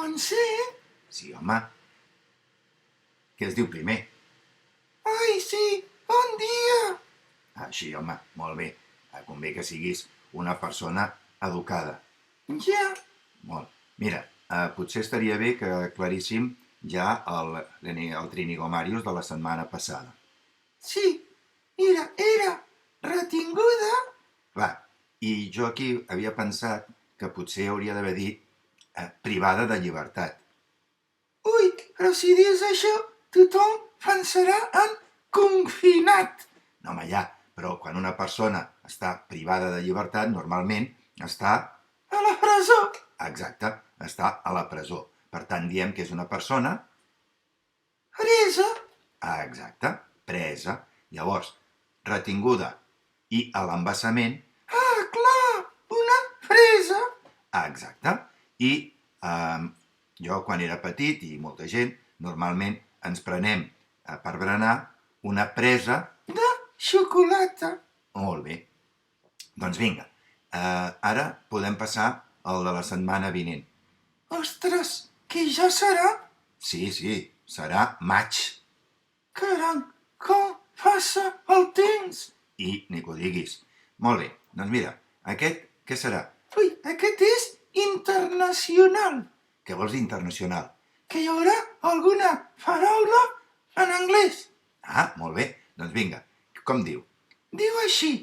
11? Sí, home. Què es diu primer? Ai, sí, bon dia! Sí, home, molt bé. Convé que siguis una persona educada. Ja, Molt. Mira, potser estaria bé que aclaríssim ja el Trinigomarius de la setmana passada. sí, era retinguda? Clar, i jo aquí havia pensat que potser hauria d'haver dit privada de llibertat. Ui, però si dius això, tothom pensarà en confinat. No, home, ja, però quan una persona està privada de llibertat, normalment està... A la presó. Exacte, està a la presó. Per tant, diem que és una persona... Presa. Exacte, presa. Llavors, retinguda i a l'embassament... Ah, clar, una presa. Exacte. I jo, quan era petit, i molta gent, normalment ens prenem per berenar una presa... De xocolata. Molt bé. Doncs vinga, ara podem passar al de la setmana vinent. Ostres, que ja serà? Sí, serà maig. Caram, com passa el temps? I ni que ho diguis. Molt bé, doncs mira, aquest què serà? Ui, aquest és internacional. Què vols dir internacional? Que hi haurà alguna paraula en anglès. Ah, molt bé, doncs vinga, com diu? Diu així: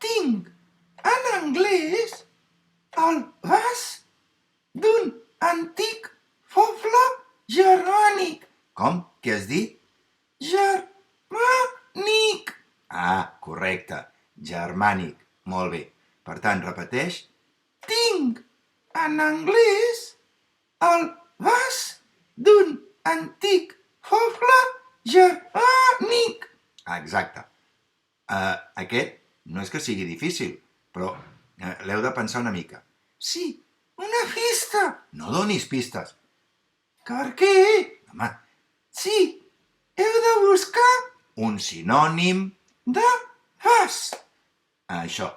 tinc en anglès el vas d'un antic poble germànic. Com? Què has dit? Germànic. Ah, correcte, germànic, molt bé. Per tant, repeteix. Tinc en anglès el vas d'un antic poble germànic. Exacte. Aquest no és que sigui difícil, però l'heu de pensar una mica. Sí, una pista. No donis pistes. Per què? Home, Sí, heu de buscar un sinònim... de vas. Això.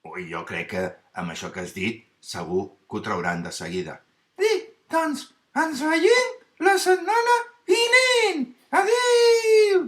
Ui, jo crec que amb això que has dit segur que ho trauran de seguida. Bé, doncs ens veiem la setmana vinent. Adéu!